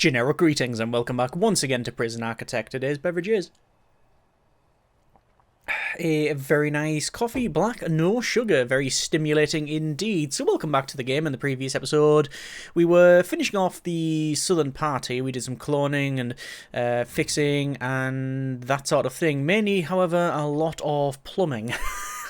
Generic greetings and welcome back once again to Prison Architect. Today's beverage is a very nice coffee, black, no sugar, very stimulating indeed. So welcome back to the game. In the previous episode, we were finishing off the southern party. We did some cloning and fixing and that sort of thing. Mainly, however, a lot of plumbing.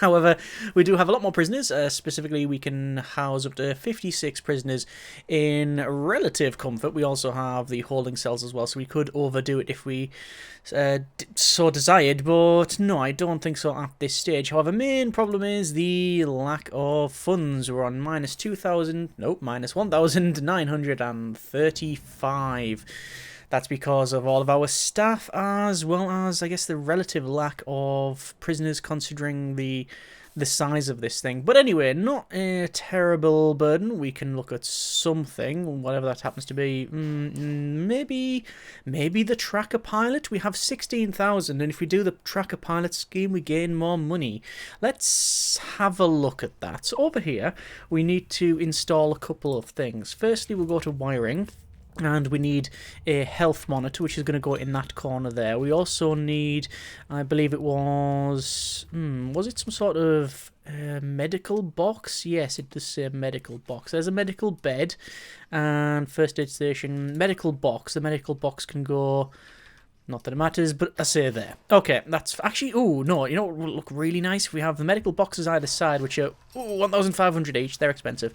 However, we do have a lot more prisoners. Specifically, we can house up to 56 prisoners in relative comfort. We also have the holding cells as well, so we could overdo it if we so desired, but no, I don't think so at this stage. However, main problem is the lack of funds. We're on minus 1,935. That's because of all of our staff, as well as, I guess, the relative lack of prisoners considering the size of this thing. But anyway, not a terrible burden. We can look at something, whatever that happens to be. Maybe the tracker pilot. We have 16,000, and if we do the tracker pilot scheme, we gain more money. Let's have a look at that. So over here, we need to install a couple of things. Firstly, we'll go to wiring. And we need a health monitor, which is going to go in that corner there. We also need, I believe it was it some sort of medical box? Yes, it does say medical box. There's a medical bed and first aid station, medical box. The medical box can go... Not that it matters, but I say there. Okay, that's actually... Oh, no, you know what would look really nice? If we have the medical boxes either side, which are 1,500 each. They're expensive.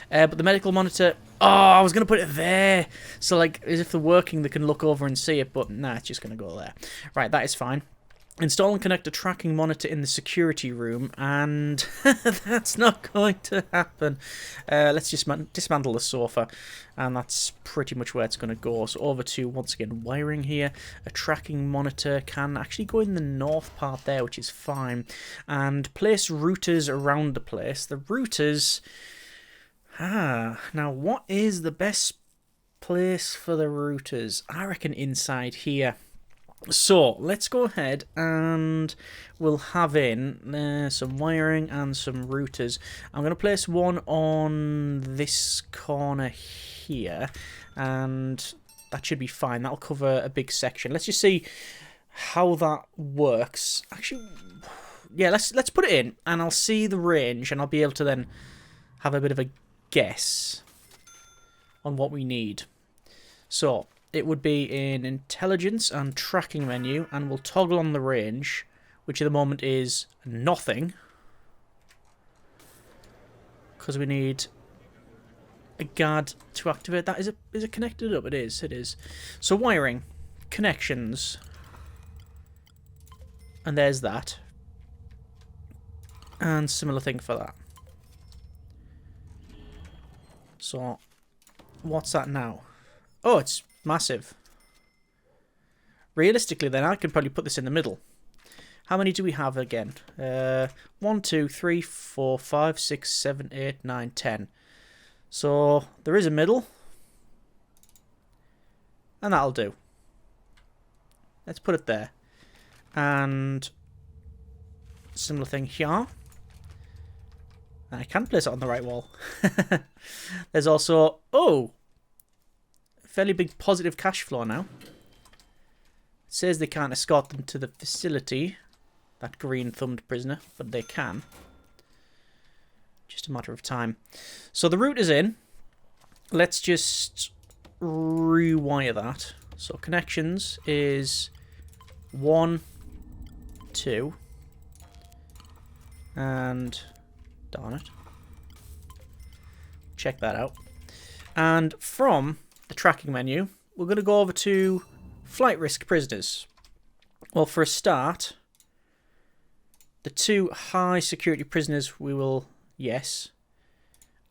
But the medical monitor... Oh, I was going to put it there. So, like, as if they're working, they can look over and see it. But, nah, it's just going to go there. Right, that is fine. Install and connect a tracking monitor in the security room, and that's not going to happen. Let's just dismantle the sofa, and that's pretty much where it's going to go. So over to, once again, wiring here. A tracking monitor can actually go in the north part there, which is fine. And place routers around the place. The routers... now what is the best place for the routers? I reckon inside here. So, let's go ahead and we'll have in some wiring and some routers. I'm going to place one on this corner here, and that should be fine. That'll cover a big section. Let's just see how that works. Actually, yeah, let's put it in, and I'll see the range, and I'll be able to then have a bit of a guess on what we need. So... it would be in intelligence and tracking menu, and we'll toggle on the range, which at the moment is nothing, because we need a guard to activate that. Is it connected up? It is. So wiring, connections, and there's that, and similar thing for that. So what's that now? Oh, it's massive. Realistically, then, I could probably put this in the middle. How many do we have again? 1, 2, 3, 4, 5, 6, 7, 8, 9, 10. So, there is a middle. And that'll do. Let's put it there. And similar thing here. And I can place it on the right wall. There's also... oh! Fairly big positive cash flow now. It says they can't escort them to the facility, that green-thumbed prisoner, but they can. Just a matter of time. So the route is in. Let's just rewire that. So connections is 1, 2, and darn it. Check that out. And from the tracking menu, we're going to go over to flight risk prisoners. Well, for a start, the 2 high security prisoners we will, yes,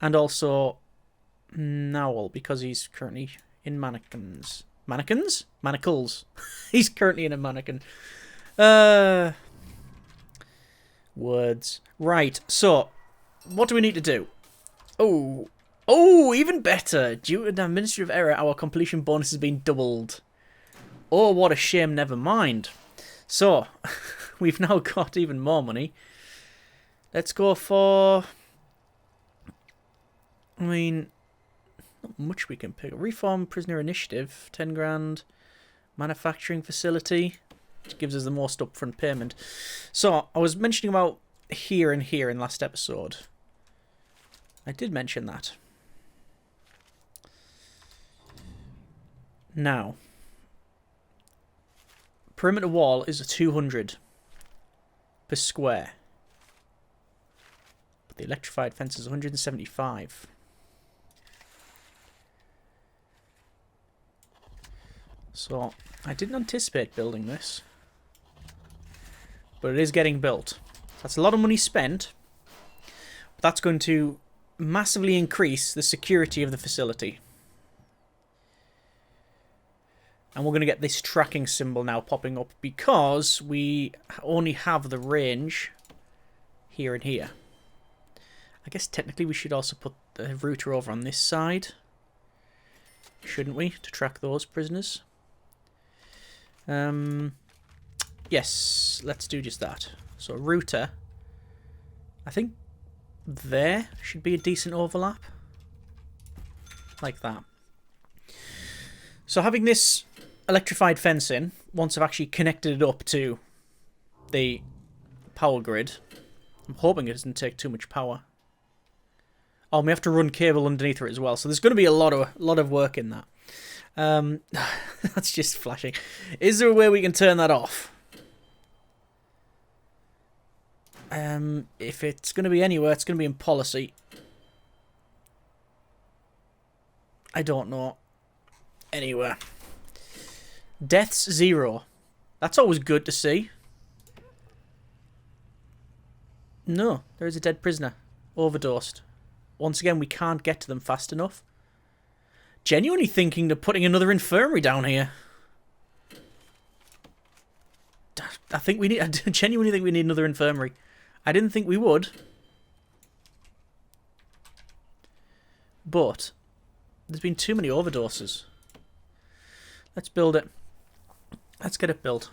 and also Nowell, because he's currently in mannequins. Manacles. He's currently in a mannequin. Words. Right, so what do we need to do? Oh, even better. Due to the administrative error, our completion bonus has been doubled. Oh, what a shame. Never mind. So, we've now got even more money. Let's go for... I mean, Not much we can pick. Reform prisoner initiative, 10 grand. Manufacturing facility, which gives us the most upfront payment. So, I was mentioning about here and here in last episode. I did mention that. Now, perimeter wall is a 200 per square. But the electrified fence is 175. So, I didn't anticipate building this. But it is getting built. That's a lot of money spent. But that's going to massively increase the security of the facility. And we're going to get this tracking symbol now popping up because we only have the range here and here. I guess technically we should also put the router over on this side. Shouldn't we? To track those prisoners. Yes, let's do just that. So router. I think there should be a decent overlap. Like that. So having this electrified fence in, once I've actually connected it up to the power grid, I'm hoping it doesn't take too much power. Oh, we have to run cable underneath it as well, so there's going to be a lot of work in that. That's just flashing. Is there a way we can turn that off? If it's going to be anywhere, it's going to be in policy. I don't know. Anywhere. Deaths 0. That's always good to see. No, there is a dead prisoner. Overdosed. Once again, we can't get to them fast enough. Genuinely thinking of putting another infirmary down here. I genuinely think we need another infirmary. I didn't think we would. But there's been too many overdoses. Let's build it. Let's get it built.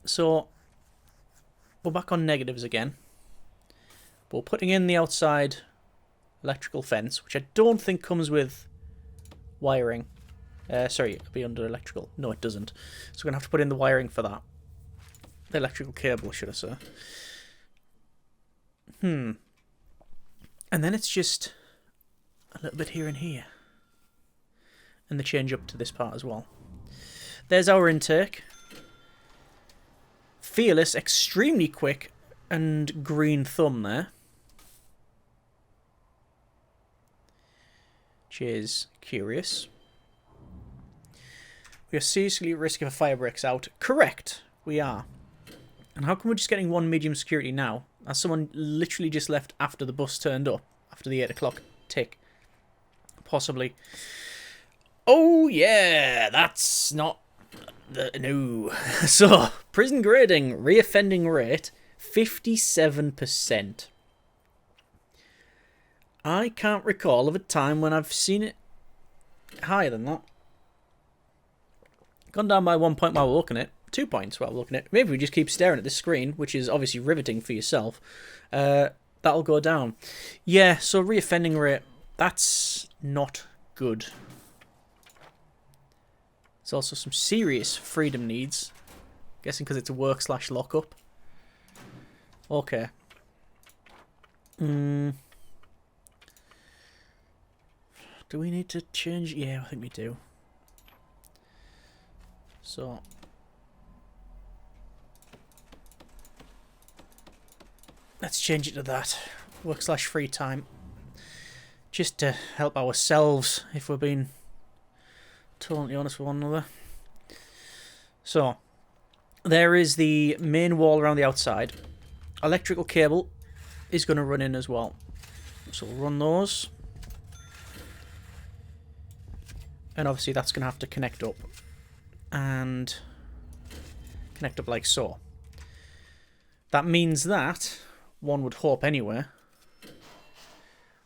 So, we're back on negatives again. But we're putting in the outside electrical fence, which I don't think comes with wiring. Sorry, it'll be under electrical. No, it doesn't. So we're going to have to put in the wiring for that. The electrical cable, should I say. And then it's just a little bit here and here. And the change up to this part as well. There's our intake. Fearless, extremely quick, and green thumb there. Which is curious. We are seriously at risk if a fire breaks out. Correct, we are. And how come we're just getting one medium security now? As someone literally just left after the bus turned up. After the 8 o'clock tick. Possibly. Oh yeah, that's not... No. So, prison grading, reoffending rate, 57%. I can't recall of a time when I've seen it higher than that. Gone down by 1 point while we're looking at it. 2 points while we're looking at it. Maybe we just keep staring at this screen, which is obviously riveting for yourself. That'll go down. Yeah, so reoffending rate, that's not good. There's also some serious freedom needs. Guessing because it's a work/lockup. Okay. Do we need to change? Yeah, I think we do. So. Let's change it to that. Work/free time. Just to help ourselves, if we're being totally honest with one another. So, there is the main wall around the outside. Electrical cable is going to run in as well. So we'll run those. And obviously that's going to have to connect up. And connect up like so. That means that, one would hope anyway,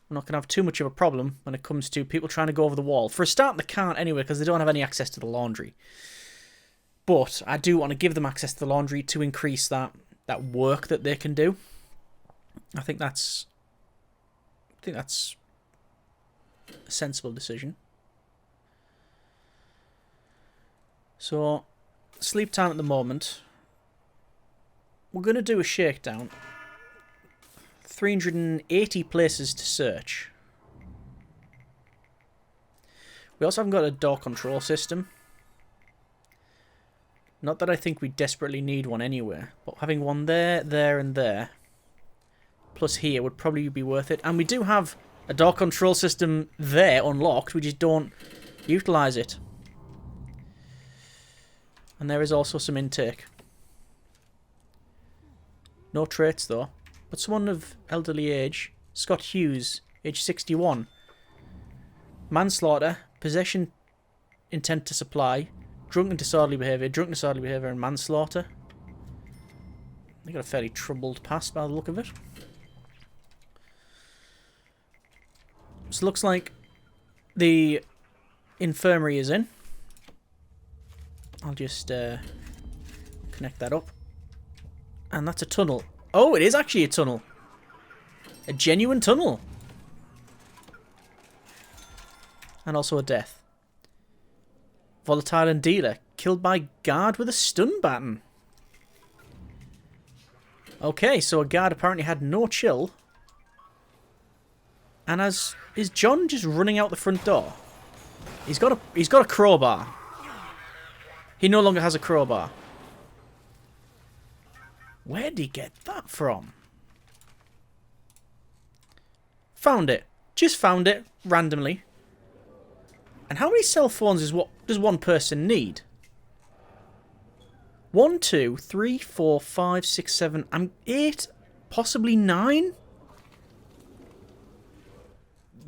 we're not going to have too much of a problem when it comes to people trying to go over the wall. For a start, they can't anyway because they don't have any access to the laundry. But I do want to give them access to the laundry to increase that work that they can do. I think that's a sensible decision. So, sleep time at the moment. We're going to do a shakedown. 380 places to search. We also haven't got a door control system. Not that I think we desperately need one anywhere, but having one there, there, and there, plus here, would probably be worth it. And we do have a door control system there unlocked, we just don't utilise it. And there is also some intake. No traits though, but someone of elderly age. Scott Hughes, age 61. Manslaughter, possession, intent to supply, drunken disorderly behaviour, and manslaughter. They got a fairly troubled past by the look of it. So looks like the infirmary is in. I'll just connect that up. And that's a tunnel. Oh, it is actually a tunnel. A genuine tunnel. And also a death. Volatile and dealer. Killed by guard with a stun baton. Okay, so a guard apparently had no chill. And is John just running out the front door? He's got a crowbar. He no longer has a crowbar. Where did he get that from? Found it. Just found it randomly. And how many cell phones does one person need? 1, 2, 3, 4, 5, 6, 7, 8, possibly 9?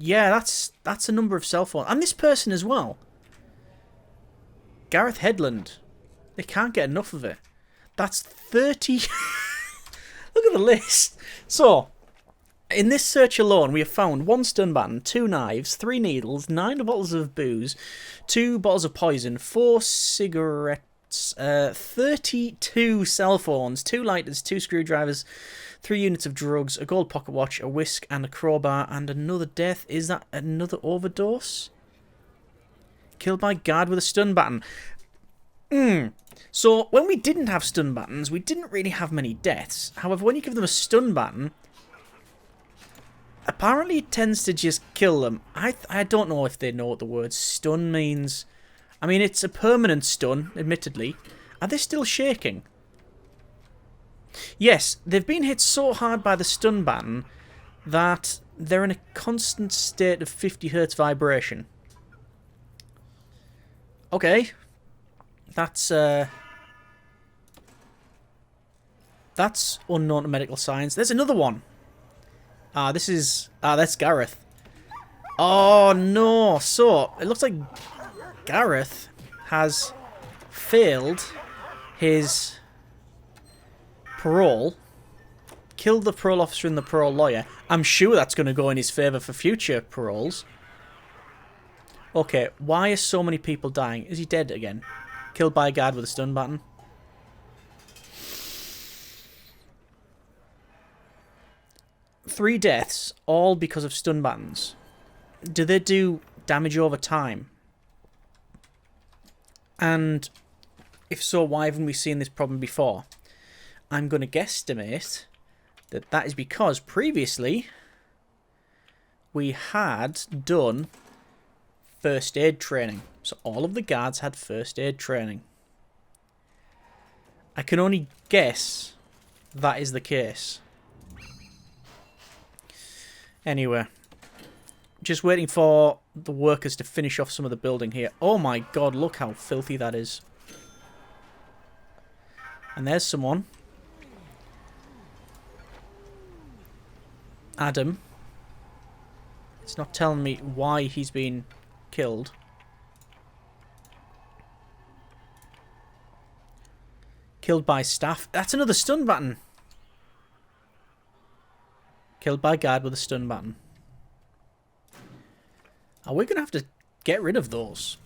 Yeah, that's a number of cell phones. And this person as well. Gareth Headland. They can't get enough of it. That's 30... Look at the list. So, in this search alone, we have found 1 stun baton, 2 knives, 3 needles, 9 bottles of booze, 2 bottles of poison, 4 cigarettes, 32 cell phones, 2 lighters, 2 screwdrivers, 3 units of drugs, a gold pocket watch, a whisk, and a crowbar, and another death. Is that another overdose? Killed by guard with a stun baton. So, when we didn't have stun batons, we didn't really have many deaths. However, when you give them a stun baton, apparently it tends to just kill them. I don't know if they know what the word stun means. I mean, it's a permanent stun, admittedly. Are they still shaking? Yes, they've been hit so hard by the stun baton that they're in a constant state of 50 Hz vibration. Okay. That's unknown to medical science. There's another one. That's Gareth. Oh no. So, it looks like Gareth has failed his parole, killed the parole officer and the parole lawyer. I'm sure that's going to go in his favour for future paroles. Okay, why are so many people dying? Is he dead again? Killed by a guard with a stun baton. Three deaths, all because of stun batons. Do they do damage over time? And if so, why haven't we seen this problem before? I'm going to guesstimate that that is because previously we had done first aid training. So all of the guards had first aid training. I can only guess that is the case. Anyway, just waiting for the workers to finish off some of the building here. Oh my god, look how filthy that is. And there's someone. Adam. It's not telling me why he's been killed. Killed by staff. That's another stun baton. Killed by guard with a stun baton. Are we going to have to get rid of those?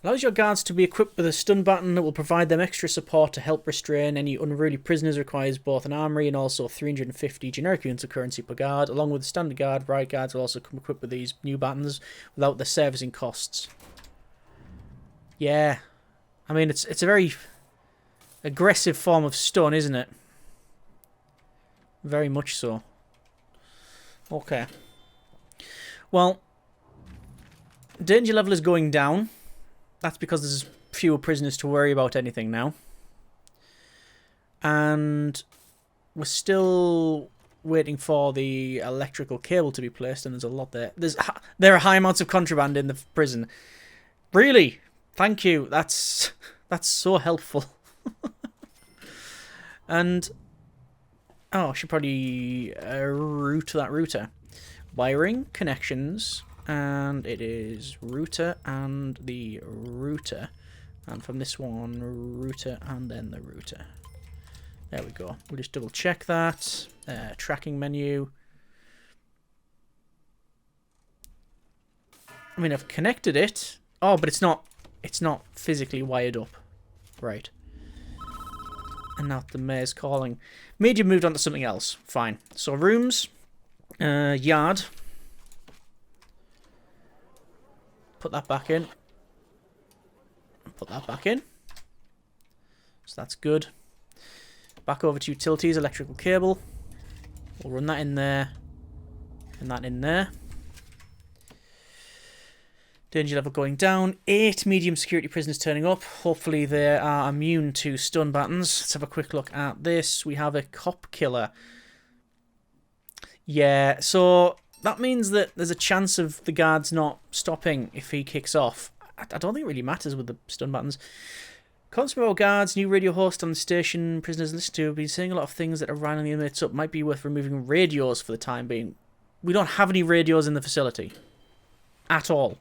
Allows your guards to be equipped with a stun baton that will provide them extra support to help restrain any unruly prisoners. Requires both an armory and also 350 generic units of currency per guard. Along with the standard guard, riot guards will also come equipped with these new batons without the servicing costs. Yeah. I mean, it's a very aggressive form of stun, isn't it? Very much so. Okay. Well, danger level is going down. That's because there's fewer prisoners to worry about anything now. And we're still waiting for the electrical cable to be placed, and there's a lot there. There are high amounts of contraband in the prison. Really? Thank you. That's so helpful. And oh, I should probably route that router. Wiring, connections, and it is router and the router. And from this one, router and then the router. There we go. We'll just double check that. Tracking menu. I mean, I've connected it. Oh, but it's not physically wired up. Right. And now the mayor's calling. Medium moved on to something else. Fine. So rooms. Yard. Put that back in. Put that back in. So that's good. Back over to utilities, electrical cable. We'll run that in there. And that in there. Danger level going down. 8 medium security prisoners turning up. Hopefully they are immune to stun batons. Let's have a quick look at this. We have a cop killer. Yeah, so that means that there's a chance of the guards not stopping if he kicks off. I don't think it really matters with the stun buttons. Constable guards, new radio host on the station. Prisoners listen to have been saying a lot of things that are riling the inmates up. Might be worth removing radios for the time being. We don't have any radios in the facility. At all.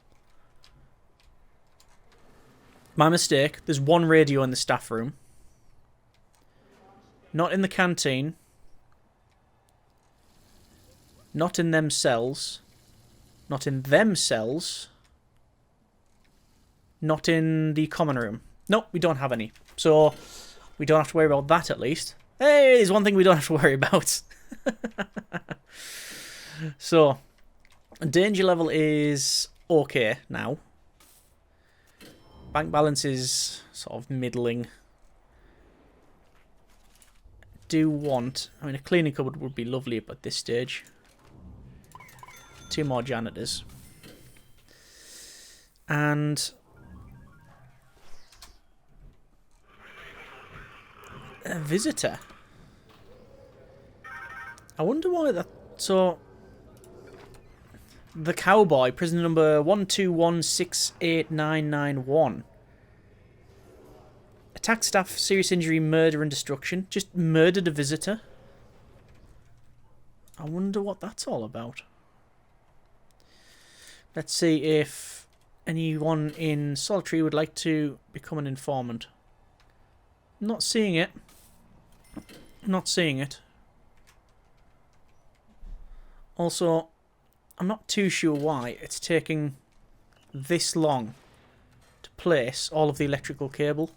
My mistake. There's one radio in the staff room. Not in the canteen. Not in them cells. Not in them cells. Not in the common room. Nope, we don't have any. So, we don't have to worry about that at least. Hey, there's one thing we don't have to worry about. So, danger level is okay now. Bank balance is sort of middling. I mean, a cleaning cupboard would be lovely at this stage. 2 more janitors. And a visitor. I wonder why that... So, the cowboy, prisoner number 121-68991. Attacked staff, serious injury, murder and destruction. Just murdered a visitor. I wonder what that's all about. Let's see if anyone in solitary would like to become an informant. Not seeing it. Not seeing it. Also, I'm not too sure why it's taking this long to place all of the electrical cable.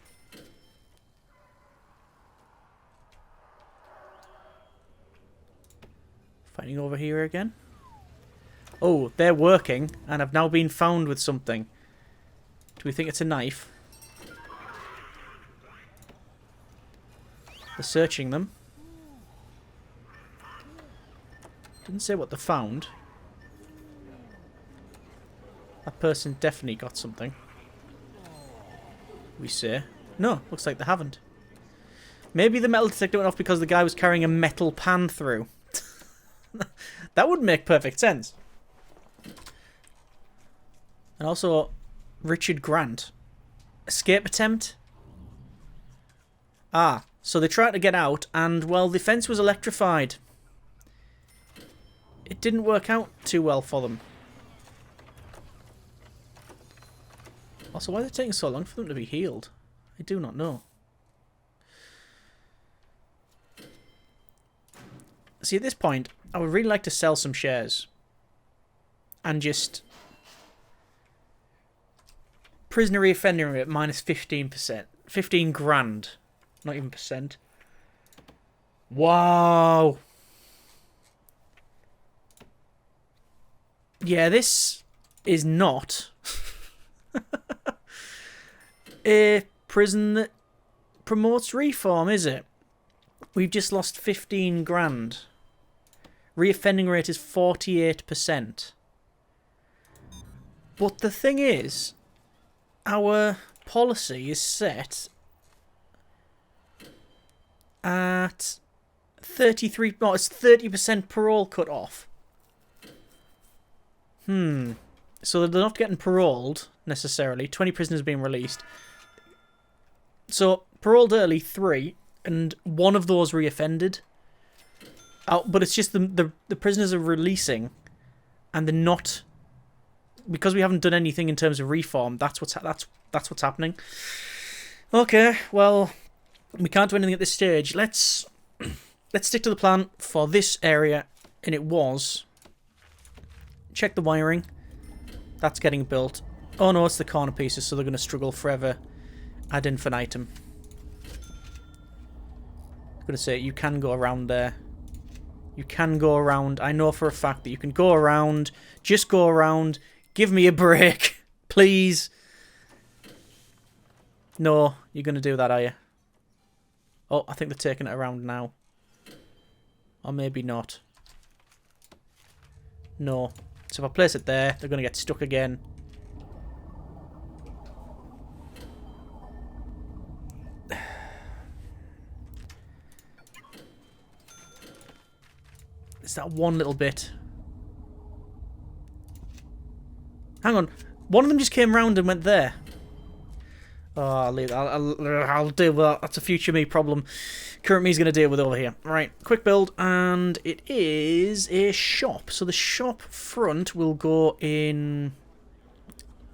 Fighting over here again. Oh, they're working and have now been found with something. Do we think it's a knife? They're searching them. Didn't say what they found. That person definitely got something. We say. No, looks like they haven't. Maybe the metal detector went off because the guy was carrying a metal pan through. That would make perfect sense. And also, Richard Grant. Escape attempt? Ah, so they tried to get out and, well, the fence was electrified. It didn't work out too well for them. Also, why is it taking so long for them to be healed? I do not know. See, at this point, I would really like to sell some shares. And just prisoner reoffending rate minus 15%. 15 grand. Not even percent. Wow. Yeah, this is not a prison that promotes reform, is it? We've just lost 15 grand. Reoffending rate is 48%. But the thing is, our policy is set at 33... No, it's 30% parole cut off. So they're not getting paroled, necessarily. 20 prisoners being released. So, paroled early, 3, and 1 of those reoffended. But it's just the prisoners are releasing, and they're not... Because we haven't done anything in terms of reform, that's what's happening. Okay, well, we can't do anything at this stage. Let's stick to the plan for this area, and it was... Check the wiring. That's getting built. Oh no, it's the corner pieces, so they're going to struggle forever ad infinitum. I'm going to say, you can go around there. You can go around. I know for a fact that you can go around. Just go around. Give me a break. Please. No, you're going to do that, are you? Oh, I think they're taking it around now. Or maybe not. No. So if I place it there, they're going to get stuck again. It's that one little bit. Hang on. One of them just came round and went there. Oh, I'll leave. I'll deal with that. That's a future me problem. Current me's going to deal with over here. Right, quick build, and it is a shop. So the shop front will go in...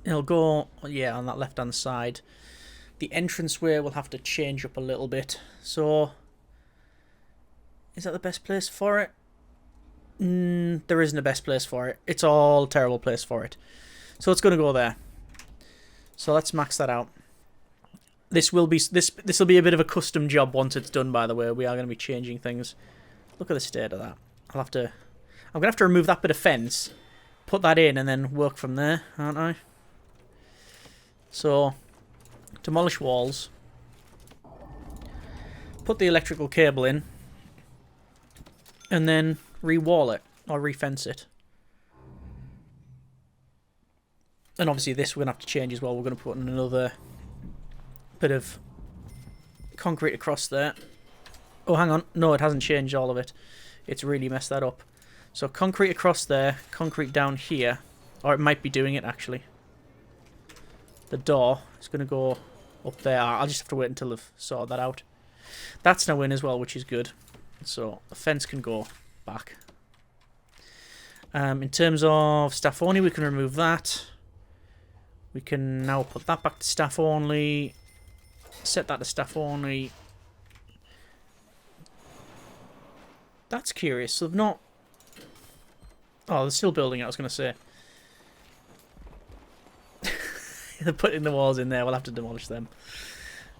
It'll go, yeah, on that left-hand side. The entranceway will have to change up a little bit. So, is that the best place for it? There isn't a best place for it. It's all a terrible place for it. So it's going to go there. So let's max that out. This will be a bit of a custom job once it's done, by the way. We are going to be changing things. Look at the state of that. I'm going to have to remove that bit of fence, put that in, and then work from there, aren't I? So, demolish walls. Put the electrical cable in. And then re-wall it, or re-fence it. And obviously this we're going to have to change as well. We're going to put in another bit of concrete across there. Oh, hang on. No, it hasn't changed all of it. It's really messed that up. So concrete across there, concrete down here. Or it might be doing it, actually. The door is going to go up there. I'll just have to wait until I've sorted that out. That's now in as well, which is good. So the fence can go back. In terms of staff only, we can remove that. We can now put that back to staff only. Set that to staff only. That's curious. So they've not... Oh, they're still building it, I was going to say. They're putting the walls in there. We'll have to demolish them.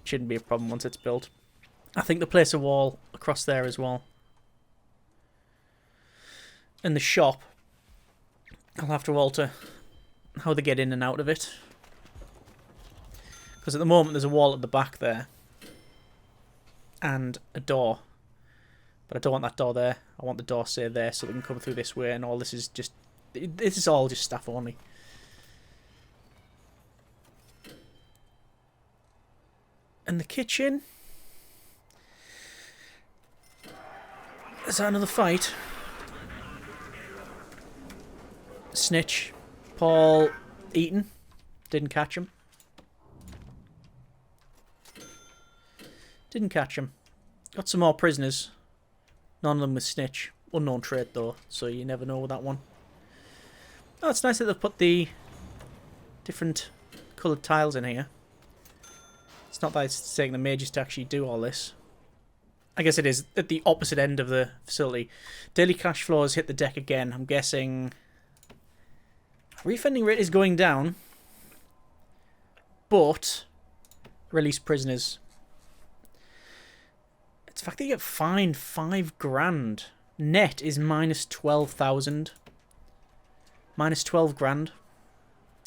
Shouldn't be a problem once it's built. I think they'll place a wall across there as well. And the shop, I'll have to alter how they get in and out of it. Because at the moment there's a wall at the back there. And a door. But I don't want that door there. I want the door, say, there, so they can come through this way. And all this is just... This is all just staff only. And the kitchen... Is that another fight? Snitch. Paul Eaton. Didn't catch him. Didn't catch him. Got some more prisoners. None of them with snitch. Unknown trait though, so you never know with that one. Oh, it's nice that they've put the different coloured tiles in here. It's not that it's taking the mages to actually do all this. I guess it is at the opposite end of the facility. Daily cash flow has hit the deck again. I'm guessing... Refunding rate is going down. but release prisoners. It's the fact that you get fined £5,000. Net is minus 12,000. Minus 12 grand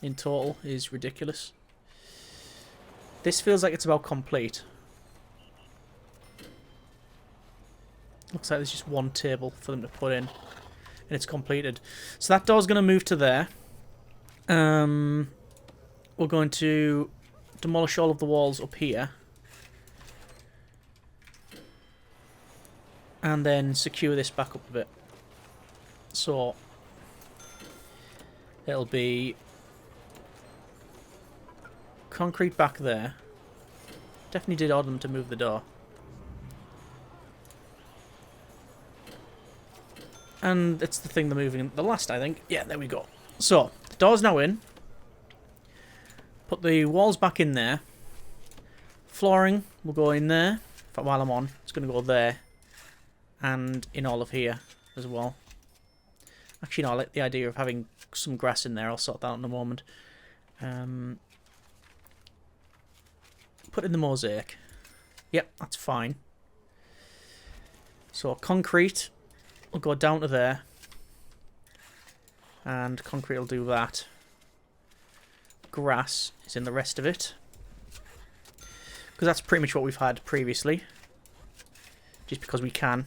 in total is ridiculous. This feels like it's about complete. Looks like there's just one table for them to put in, and it's completed. So that door's going to move to there. We're going to demolish all of the walls up here. And then secure this back up a bit. So it'll be concrete back there. Definitely did order them to move the door. And it's the thing they're moving the last, I think. Yeah, there we go. So, the door's now in. Put the walls back in there. Flooring will go in there. In fact, while I'm on, it's going to go there. And in all of here as well. Actually, no, I like the idea of having some grass in there. I'll sort that out in a moment. Put in the mosaic. Yep, that's fine. So, concrete will go down to there. And concrete will do that. Grass is in the rest of it. Because that's pretty much what we've had previously. Just because we can.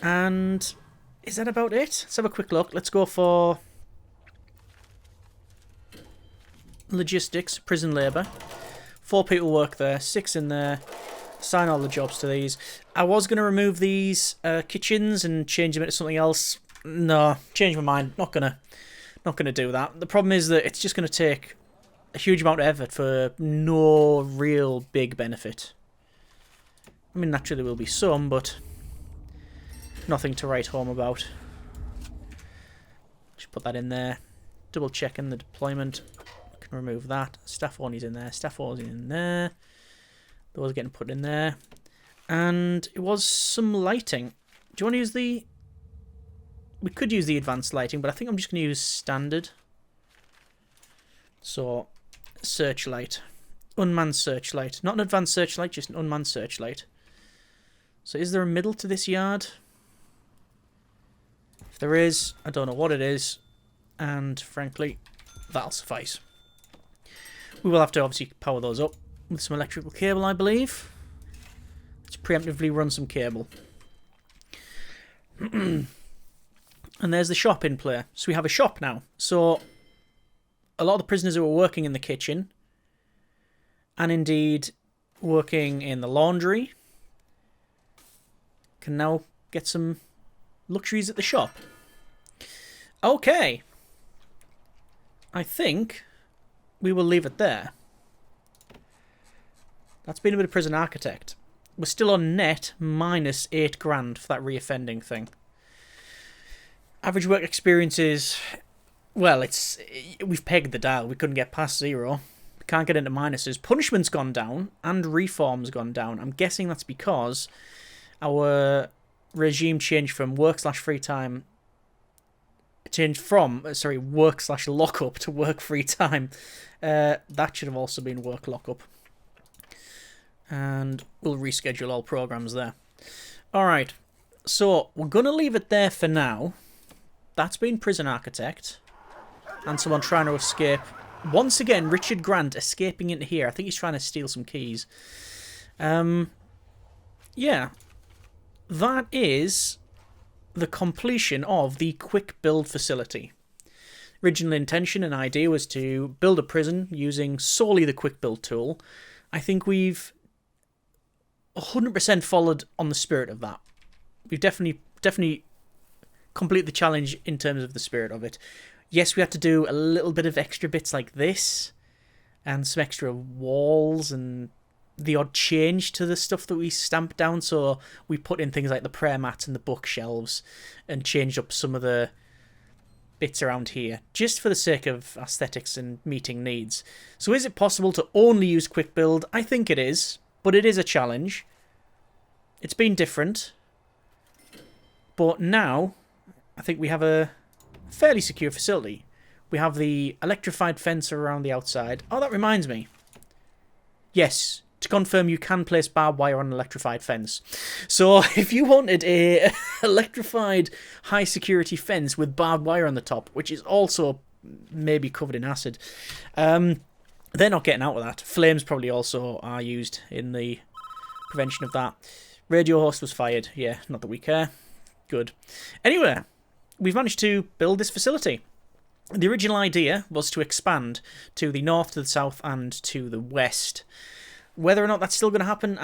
And is that about it? Let's have a quick look. Let's go for logistics, prison labour. 4 people work there, 6 in there. Assign all the jobs to these. I was going to remove these kitchens and change them into something else. No, change my mind. Not gonna do that. The problem is that it's just going to take a huge amount of effort for no real big benefit. I mean, naturally there will be some, but nothing to write home about. Just put that in there. Double checking the deployment. I can remove that. Staff only's in there. Staff only's in there. Those are getting put in there. And it was some lighting. Do you want to use the... We could use the advanced lighting, but I think I'm just going to use standard. So, searchlight. Unmanned searchlight. Not an advanced searchlight, just an unmanned searchlight. So is there a middle to this yard? If there is, I don't know what it is. And frankly, that'll suffice. We will have to obviously power those up with some electrical cable, I believe. Let's preemptively run some cable. And there's the shop in play. So we have a shop now. So a lot of the prisoners who are working in the kitchen, and indeed working in the laundry, can now get some luxuries at the shop. Okay. I think we will leave it there. That's been a bit of prison architect. We're still on net minus 8 grand for that reoffending thing. Average work experience is, well, we've pegged the dial. We couldn't get past 0. We can't get into minuses. Punishment's gone down and reform's gone down. I'm guessing that's because our regime changed from work/free time, changed from, work/lockup to work-free time. That should have also been work-lockup. And we'll reschedule all programs there. Alright, so we're going to leave it there for now. That's been Prison Architect. And someone trying to escape. Once again, Richard Grant escaping into here. I think he's trying to steal some keys. Yeah. That is the completion of the quick build facility. Original intention and idea was to build a prison using solely the quick build tool. I think we've 100% followed on the spirit of that. We've definitely completed the challenge in terms of the spirit of it. Yes, we had to do a little bit of extra bits like this, and some extra walls, and the odd change to the stuff that we stamped down. So we put in things like the prayer mats and the bookshelves, and changed up some of the bits around here, just for the sake of aesthetics and meeting needs. So is it possible to only use quick build? I think it is. But it is a challenge. It's been different. But now, I think we have a fairly secure facility. We have the electrified fence around the outside. Oh, that reminds me. Yes, to confirm, you can place barbed wire on an electrified fence. So if you wanted a electrified high security fence with barbed wire on the top, which is also maybe covered in acid, they're not getting out of that. Flames probably also are used in the prevention of that. Radio host was fired. Yeah, not that we care. Good. Anyway, we've managed to build this facility. The original idea was to expand to the north, to the south, and to the west. Whether or not that's still going to happen,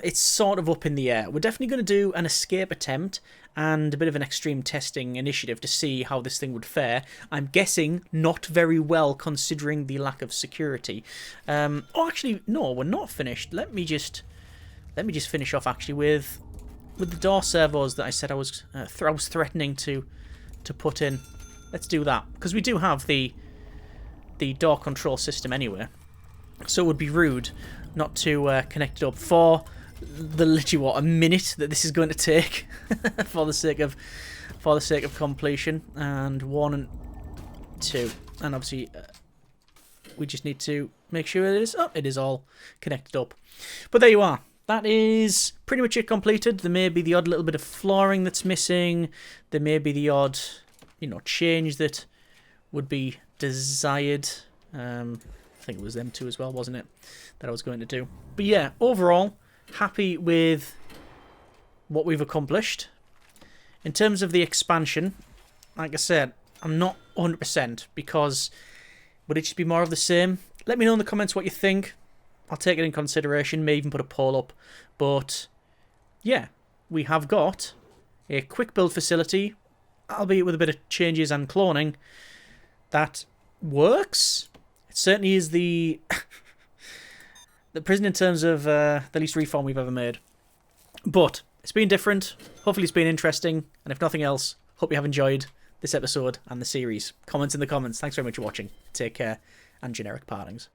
it's sort of up in the air. We're definitely going to do an escape attempt and a bit of an extreme testing initiative to see how this thing would fare. I'm guessing not very well, considering the lack of security. Oh, actually, no, we're not finished. Let me just finish off actually with the door servos that I said I was threatening to put in. Let's do that, because we do have the door control system anyway. So it would be rude not to connect it up for the literally a minute that this is going to take for the sake of completion. And 1 and 2, and obviously we just need to make sure it is all connected up. But there you are. That is pretty much it completed. There may be the odd little bit of flooring that's missing. There may be the odd, change that would be desired. I think it was them two as well, wasn't it, that I was going to do. But yeah, overall, happy with what we've accomplished. In terms of the expansion, like I said, I'm not 100% because would it just be more of the same? Let me know in the comments what you think. I'll take it in consideration, may even put a poll up. But yeah, we have got a quick build facility, albeit with a bit of changes and cloning, that works. It certainly is the prison in terms of the least reform we've ever made. But it's been different. Hopefully it's been interesting. And if nothing else, hope you have enjoyed this episode and the series. Comments in the comments. Thanks very much for watching. Take care, and generic partings.